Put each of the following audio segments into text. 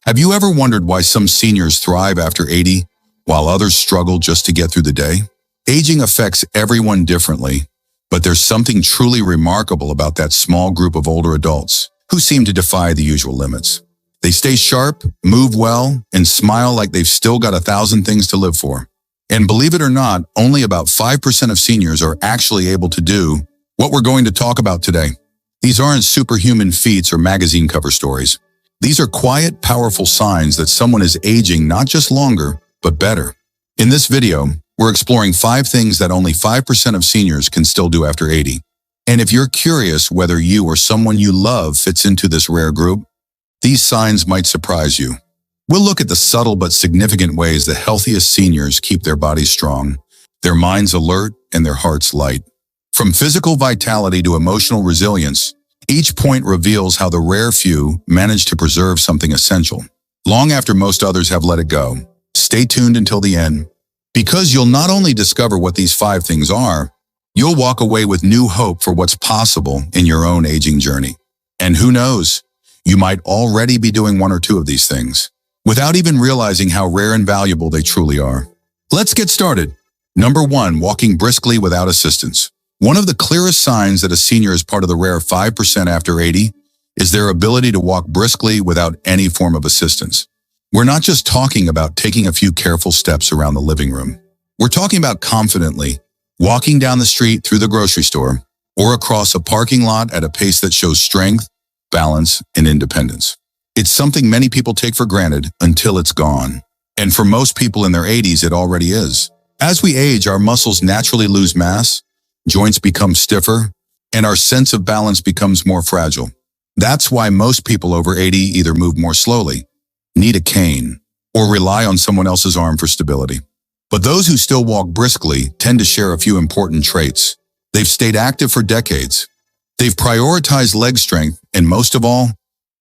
Have you ever wondered why some seniors thrive after 80, while others struggle just to get through the day? Aging affects everyone differently, but there's something truly remarkable about that small group of older adults who seem to defy the usual limits. They stay sharp, move well, and smile like they've still got 1,000 things to live for. And believe it or not, only about 5% of seniors are actually able to do what we're going to talk about today. These aren't superhuman feats or magazine cover stories. These are quiet, powerful signs that someone is aging not just longer, but better. In this video, we're exploring 5 things that only 5% of seniors can still do after 80. And if you're curious whether you or someone you love fits into this rare group, these signs might surprise you. We'll look at the subtle but significant ways the healthiest seniors keep their bodies strong, their minds alert, and their hearts light. From physical vitality to emotional resilience, each point reveals how the rare few manage to preserve something essential, long after most others have let it go. Stay tuned until the end, because you'll not only discover what these 5 things are, you'll walk away with new hope for what's possible in your own aging journey. And who knows, you might already be doing 1 or 2 of these things, without even realizing how rare and valuable they truly are. Let's get started. Number 1, walking briskly without assistance. One of the clearest signs that a senior is part of the rare 5% after 80 is their ability to walk briskly without any form of assistance. We're not just talking about taking a few careful steps around the living room. We're talking about confidently walking down the street through the grocery store or across a parking lot at a pace that shows strength, balance, and independence. It's something many people take for granted until it's gone. And for most people in their 80s, it already is. As we age, our muscles naturally lose mass, joints become stiffer, and our sense of balance becomes more fragile. That's why most people over 80 either move more slowly, need a cane, or rely on someone else's arm for stability. But those who still walk briskly tend to share a few important traits. They've stayed active for decades. They've prioritized leg strength, and most of all,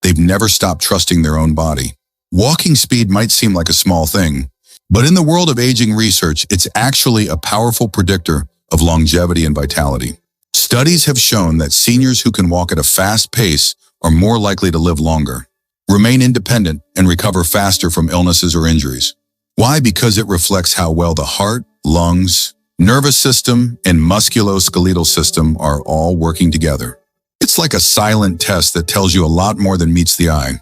they've never stopped trusting their own body. Walking speed might seem like a small thing, but in the world of aging research, it's actually a powerful predictor of longevity and vitality. Studies have shown that seniors who can walk at a fast pace are more likely to live longer, remain independent, and recover faster from illnesses or injuries. Why? Because it reflects how well the heart, lungs, nervous system, and musculoskeletal system are all working together. It's like a silent test that tells you a lot more than meets the eye.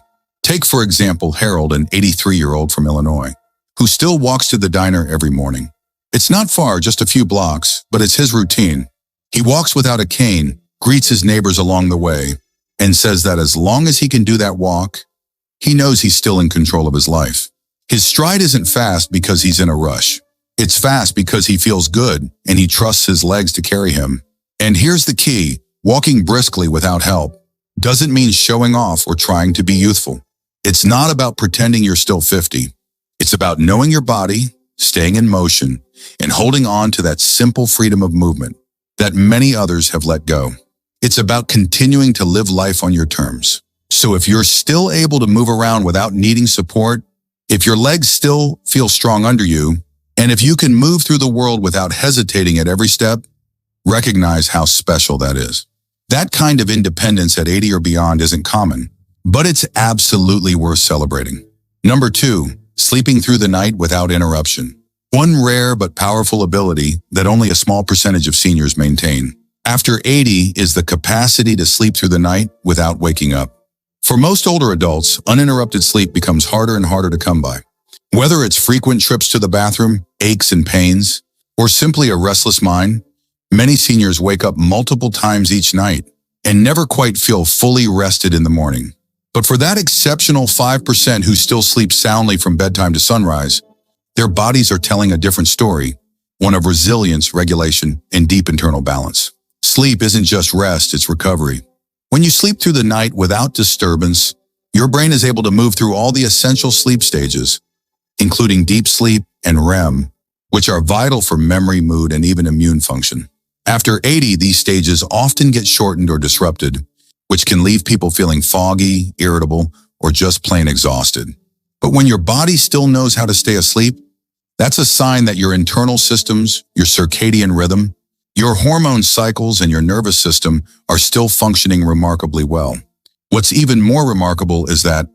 Take, for example, Harold, an 83-year-old from Illinois, who still walks to the diner every morning. It's not far, just a few blocks, but it's his routine. He walks without a cane, greets his neighbors along the way, and says that as long as he can do that walk, he knows he's still in control of his life. His stride isn't fast because he's in a rush. It's fast because he feels good and he trusts his legs to carry him. And here's the key: walking briskly without help doesn't mean showing off or trying to be youthful. It's not about pretending you're still 50. It's about knowing your body, staying in motion, and holding on to that simple freedom of movement that many others have let go. It's about continuing to live life on your terms. So if you're still able to move around without needing support, if your legs still feel strong under you, and if you can move through the world without hesitating at every step, recognize how special that is. That kind of independence at 80 or beyond isn't common, but it's absolutely worth celebrating. Number 2, sleeping through the night without interruption. One rare but powerful ability that only a small percentage of seniors maintain after 80 is the capacity to sleep through the night without waking up. For most older adults, uninterrupted sleep becomes harder and harder to come by. Whether it's frequent trips to the bathroom, aches and pains, or simply a restless mind, many seniors wake up multiple times each night and never quite feel fully rested in the morning. But for that exceptional 5% who still sleep soundly from bedtime to sunrise, their bodies are telling a different story, one of resilience, regulation, and deep internal balance. Sleep isn't just rest, it's recovery. When you sleep through the night without disturbance, your brain is able to move through all the essential sleep stages, including deep sleep and REM, which are vital for memory, mood, and even immune function. After 80, these stages often get shortened or disrupted, which can leave people feeling foggy, irritable, or just plain exhausted. But when your body still knows how to stay asleep, that's a sign that your internal systems, your circadian rhythm, your hormone cycles, and your nervous system are still functioning remarkably well. What's even more remarkable is that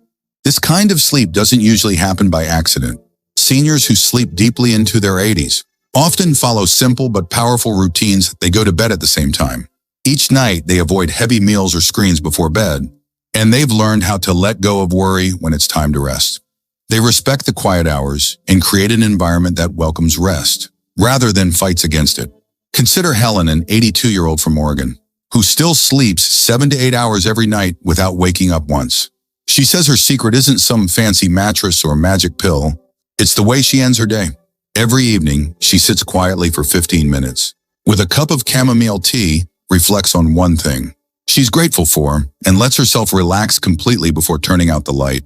This kind of sleep doesn't usually happen by accident. Seniors who sleep deeply into their 80s often follow simple but powerful routines. They go to bed at the same time. Each night, they avoid heavy meals or screens before bed, and they've learned how to let go of worry when it's time to rest. They respect the quiet hours and create an environment that welcomes rest, rather than fights against it. Consider Helen, an 82-year-old from Oregon, who still sleeps 7 to 8 hours every night without waking up once. She says her secret isn't some fancy mattress or magic pill. It's the way she ends her day. Every evening, she sits quietly for 15 minutes. With a cup of chamomile tea, reflects on one thing she's grateful for and lets herself relax completely before turning out the light.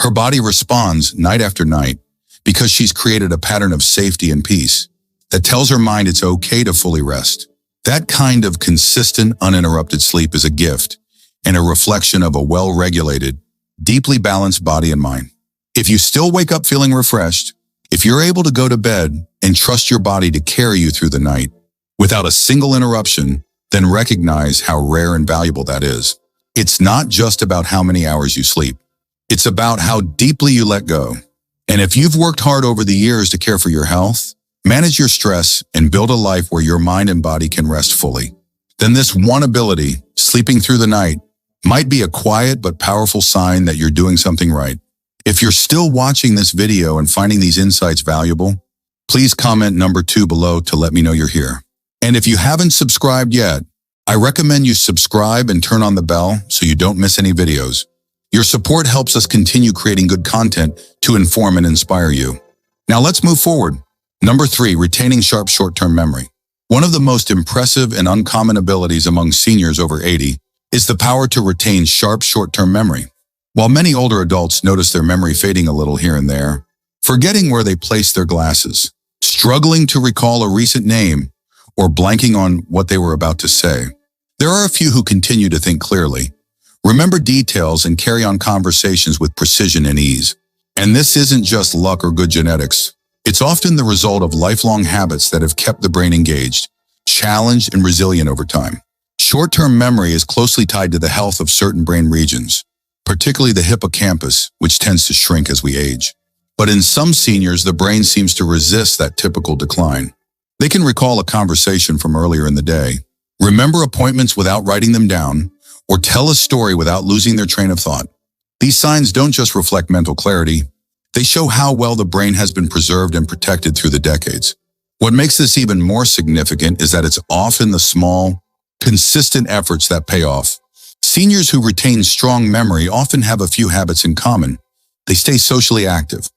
Her body responds night after night because she's created a pattern of safety and peace that tells her mind it's okay to fully rest. That kind of consistent, uninterrupted sleep is a gift and a reflection of a well-regulated, deeply balanced body and mind. If you still wake up feeling refreshed, if you're able to go to bed and trust your body to carry you through the night without a single interruption, then recognize how rare and valuable that is. It's not just about how many hours you sleep. It's about how deeply you let go. And if you've worked hard over the years to care for your health, manage your stress, and build a life where your mind and body can rest fully, then this one ability, sleeping through the night, might be a quiet but powerful sign that you're doing something right. If you're still watching this video and finding these insights valuable, please comment number 2 below to let me know you're here. And if you haven't subscribed yet, I recommend you subscribe and turn on the bell so you don't miss any videos. Your support helps us continue creating good content to inform and inspire you. Now let's move forward. Number 3, retaining sharp short-term memory. One of the most impressive and uncommon abilities among seniors over 80 is the power to retain sharp short-term memory. While many older adults notice their memory fading a little here and there, forgetting where they placed their glasses, struggling to recall a recent name, or blanking on what they were about to say, there are a few who continue to think clearly, remember details, and carry on conversations with precision and ease. And this isn't just luck or good genetics. It's often the result of lifelong habits that have kept the brain engaged, challenged, and resilient over time. Short-term memory is closely tied to the health of certain brain regions, particularly the hippocampus, which tends to shrink as we age. But in some seniors, the brain seems to resist that typical decline. They can recall a conversation from earlier in the day, remember appointments without writing them down, or tell a story without losing their train of thought. These signs don't just reflect mental clarity, they show how well the brain has been preserved and protected through the decades. What makes this even more significant is that it's often the small, consistent efforts that pay off. Seniors who retain strong memory often have a few habits in common. They stay socially active.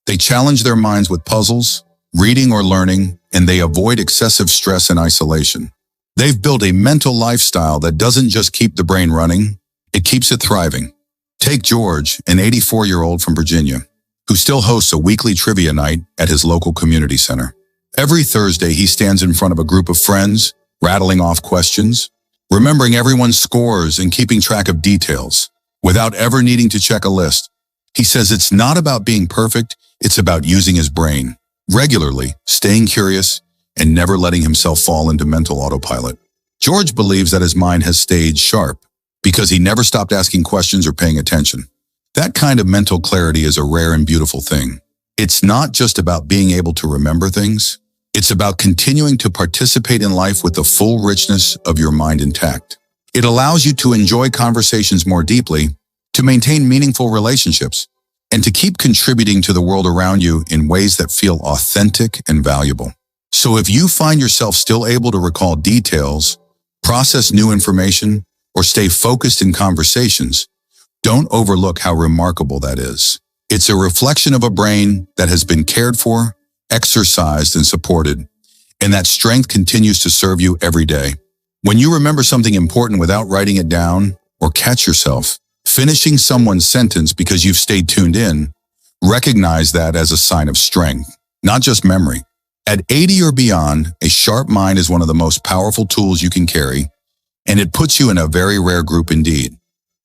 They challenge their minds with puzzles, reading or learning, and they avoid excessive stress and isolation. They've built a mental lifestyle that doesn't just keep the brain running, it keeps it thriving. Take George, an 84-year-old from Virginia, who still hosts a weekly trivia night at his local community center. Every Thursday, he stands in front of a group of friends, rattling off questions, remembering everyone's scores and keeping track of details, without ever needing to check a list. He says it's not about being perfect, it's about using his brain regularly, staying curious, and never letting himself fall into mental autopilot. George believes that his mind has stayed sharp because he never stopped asking questions or paying attention. That kind of mental clarity is a rare and beautiful thing. It's not just about being able to remember things. It's about continuing to participate in life with the full richness of your mind intact. It allows you to enjoy conversations more deeply, to maintain meaningful relationships, and to keep contributing to the world around you in ways that feel authentic and valuable. So if you find yourself still able to recall details, process new information, or stay focused in conversations, don't overlook how remarkable that is. It's a reflection of a brain that has been cared for, exercised, and supported, and that strength continues to serve you every day. When you remember something important without writing it down, or catch yourself finishing someone's sentence because you've stayed tuned in, recognize that as a sign of strength, not just memory. At 80 or beyond, a sharp mind is one of the most powerful tools you can carry, and it puts you in a very rare group indeed.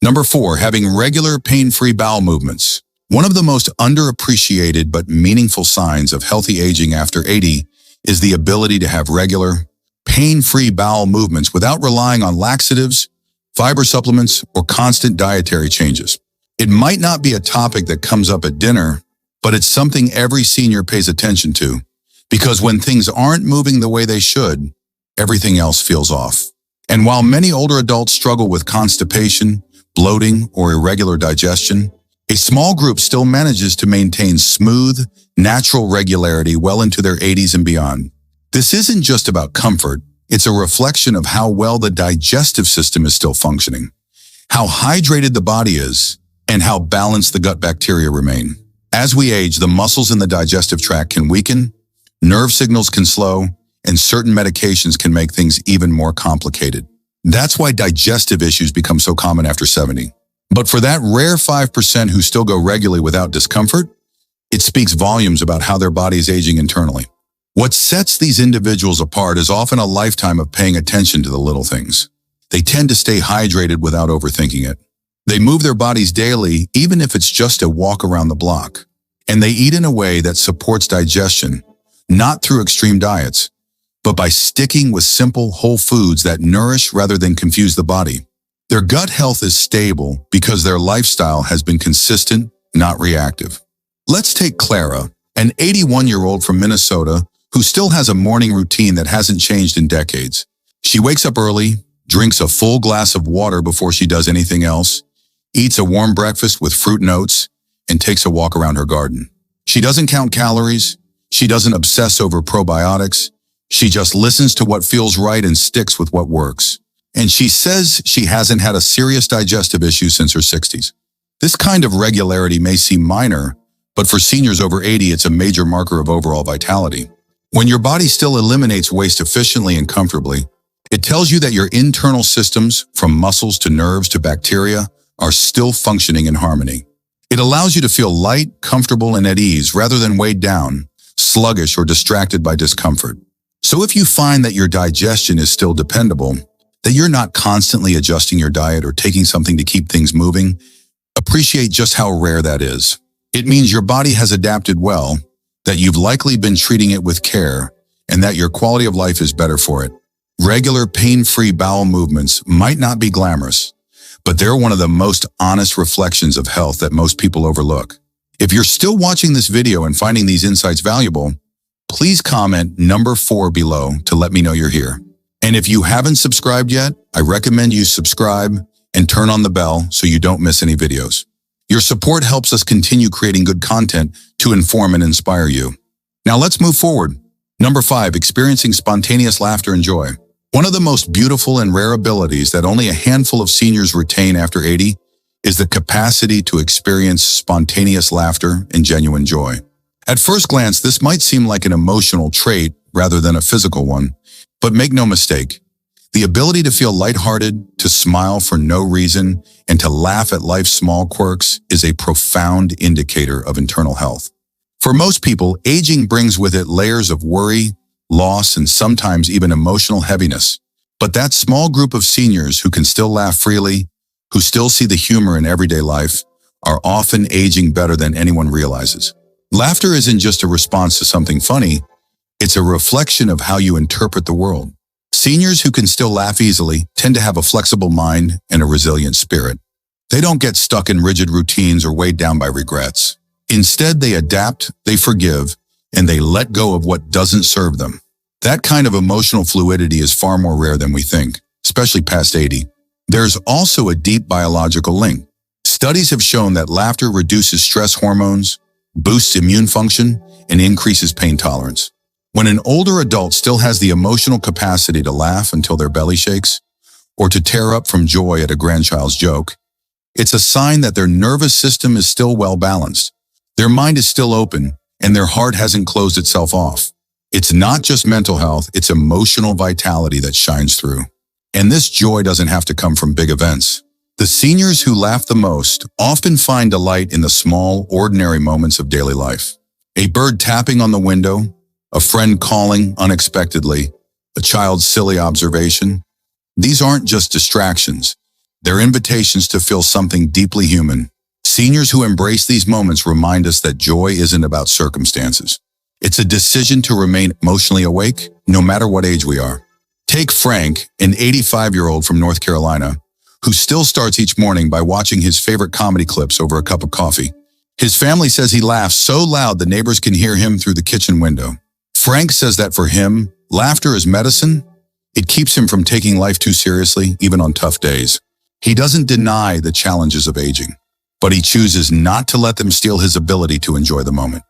Number 4, having regular pain-free bowel movements. One of the most underappreciated but meaningful signs of healthy aging after 80 is the ability to have regular, pain-free bowel movements without relying on laxatives, fiber supplements, or constant dietary changes. It might not be a topic that comes up at dinner, but it's something every senior pays attention to, because when things aren't moving the way they should, everything else feels off. And while many older adults struggle with constipation, bloating, or irregular digestion, a small group still manages to maintain smooth, natural regularity well into their 80s and beyond. This isn't just about comfort, it's a reflection of how well the digestive system is still functioning, how hydrated the body is, and how balanced the gut bacteria remain. As we age, the muscles in the digestive tract can weaken, nerve signals can slow, and certain medications can make things even more complicated. That's why digestive issues become so common after 70. But for that rare 5% who still go regularly without discomfort, it speaks volumes about how their body is aging internally. What sets these individuals apart is often a lifetime of paying attention to the little things. They tend to stay hydrated without overthinking it. They move their bodies daily, even if it's just a walk around the block. And they eat in a way that supports digestion, not through extreme diets, but by sticking with simple, whole foods that nourish rather than confuse the body. Their gut health is stable because their lifestyle has been consistent, not reactive. Let's take Clara, an 81-year-old from Minnesota who still has a morning routine that hasn't changed in decades. She wakes up early, drinks a full glass of water before she does anything else, eats a warm breakfast with fruit and oats, and takes a walk around her garden. She doesn't count calories. She doesn't obsess over probiotics. She just listens to what feels right and sticks with what works. And she says she hasn't had a serious digestive issue since her 60s. This kind of regularity may seem minor, but for seniors over 80, it's a major marker of overall vitality. When your body still eliminates waste efficiently and comfortably, it tells you that your internal systems, from muscles to nerves to bacteria, are still functioning in harmony. It allows you to feel light, comfortable, and at ease rather than weighed down, sluggish, or distracted by discomfort. So if you find that your digestion is still dependable, that you're not constantly adjusting your diet or taking something to keep things moving, appreciate just how rare that is. It means your body has adapted well, that you've likely been treating it with care, and that your quality of life is better for it. Regular pain-free bowel movements might not be glamorous, but they're one of the most honest reflections of health that most people overlook. If you're still watching this video and finding these insights valuable, please comment number 4 below to let me know you're here. And if you haven't subscribed yet, I recommend you subscribe and turn on the bell so you don't miss any videos. Your support helps us continue creating good content to inform and inspire you. Now let's move forward. Number 5, experiencing spontaneous laughter and joy. One of the most beautiful and rare abilities that only a handful of seniors retain after 80 is the capacity to experience spontaneous laughter and genuine joy. At first glance, this might seem like an emotional trait rather than a physical one, but make no mistake, the ability to feel lighthearted, to smile for no reason, and to laugh at life's small quirks is a profound indicator of internal health. For most people, aging brings with it layers of worry, loss, and sometimes even emotional heaviness. But that small group of seniors who can still laugh freely, who still see the humor in everyday life, are often aging better than anyone realizes. Laughter isn't just a response to something funny, it's a reflection of how you interpret the world. Seniors who can still laugh easily tend to have a flexible mind and a resilient spirit. They don't get stuck in rigid routines or weighed down by regrets. Instead, they adapt, they forgive, and they let go of what doesn't serve them. That kind of emotional fluidity is far more rare than we think, especially past 80. There's also a deep biological link. Studies have shown that laughter reduces stress hormones, boosts immune function, and increases pain tolerance. When an older adult still has the emotional capacity to laugh until their belly shakes, or to tear up from joy at a grandchild's joke, it's a sign that their nervous system is still well balanced. Their mind is still open, and their heart hasn't closed itself off. It's not just mental health, it's emotional vitality that shines through. And this joy doesn't have to come from big events. The seniors who laugh the most often find delight in the small, ordinary moments of daily life. A bird tapping on the window, a friend calling unexpectedly, a child's silly observation. These aren't just distractions. They're invitations to feel something deeply human. Seniors who embrace these moments remind us that joy isn't about circumstances. It's a decision to remain emotionally awake, no matter what age we are. Take Frank, an 85-year-old from North Carolina, who still starts each morning by watching his favorite comedy clips over a cup of coffee. His family says he laughs so loud the neighbors can hear him through the kitchen window. Frank says that for him, laughter is medicine. It keeps him from taking life too seriously, even on tough days. He doesn't deny the challenges of aging, but he chooses not to let them steal his ability to enjoy the moment.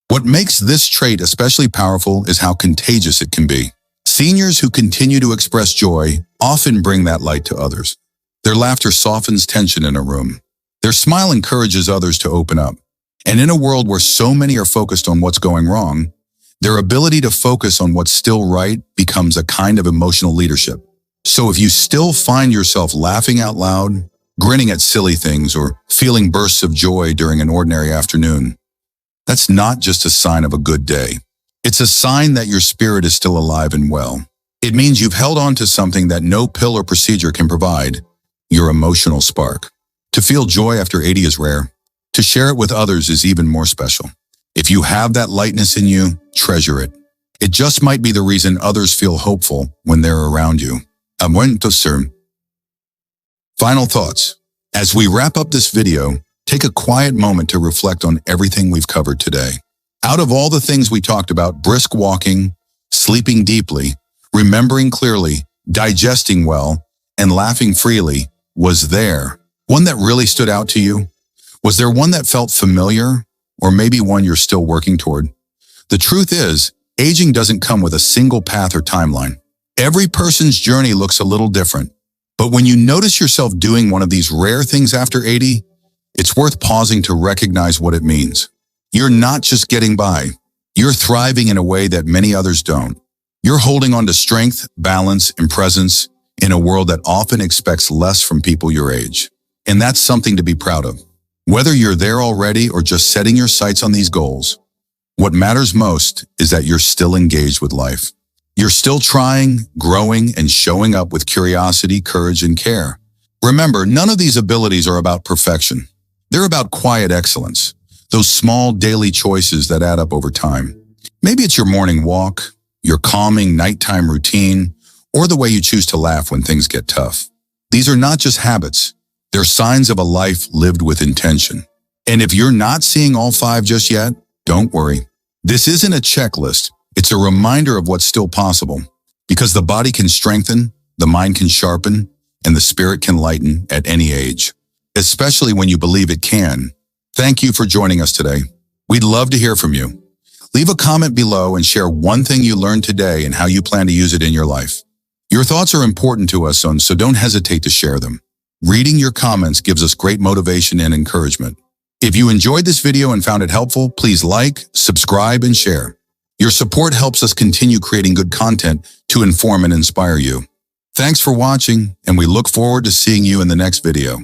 What makes this trait especially powerful is how contagious it can be. Seniors who continue to express joy often bring that light to others. Their laughter softens tension in a room. Their smile encourages others to open up. And in a world where so many are focused on what's going wrong, their ability to focus on what's still right becomes a kind of emotional leadership. So if you still find yourself laughing out loud, grinning at silly things, or feeling bursts of joy during an ordinary afternoon, that's not just a sign of a good day. It's a sign that your spirit is still alive and well. It means you've held on to something that no pill or procedure can provide, your emotional spark. To feel joy after 80 is rare. To share it with others is even more special. If you have that lightness in you, treasure it. It just might be the reason others feel hopeful when they're around you. Final thoughts. As we wrap up this video, take a quiet moment to reflect on everything we've covered today. Out of all the things we talked about, brisk walking, sleeping deeply, remembering clearly, digesting well, and laughing freely, was there one that really stood out to you? Was there one that felt familiar, or maybe one you're still working toward? The truth is, aging doesn't come with a single path or timeline. Every person's journey looks a little different. But when you notice yourself doing one of these rare things after 80, it's worth pausing to recognize what it means. You're not just getting by. You're thriving in a way that many others don't. You're holding on to strength, balance, and presence in a world that often expects less from people your age. And that's something to be proud of. Whether you're there already or just setting your sights on these goals, what matters most is that you're still engaged with life. You're still trying, growing, and showing up with curiosity, courage, and care. Remember, none of these abilities are about perfection. They're about quiet excellence, those small daily choices that add up over time. Maybe it's your morning walk, your calming nighttime routine, or the way you choose to laugh when things get tough. These are not just habits. They're signs of a life lived with intention. And if you're not seeing all 5 just yet, don't worry. This isn't a checklist. It's a reminder of what's still possible. Because the body can strengthen, the mind can sharpen, and the spirit can lighten at any age. Especially when you believe it can. Thank you for joining us today. We'd love to hear from you. Leave a comment below and share one thing you learned today and how you plan to use it in your life. Your thoughts are important to us, so don't hesitate to share them. Reading your comments gives us great motivation and encouragement. If you enjoyed this video and found it helpful, please like, subscribe, and share. Your support helps us continue creating good content to inform and inspire you. Thanks for watching, and we look forward to seeing you in the next video.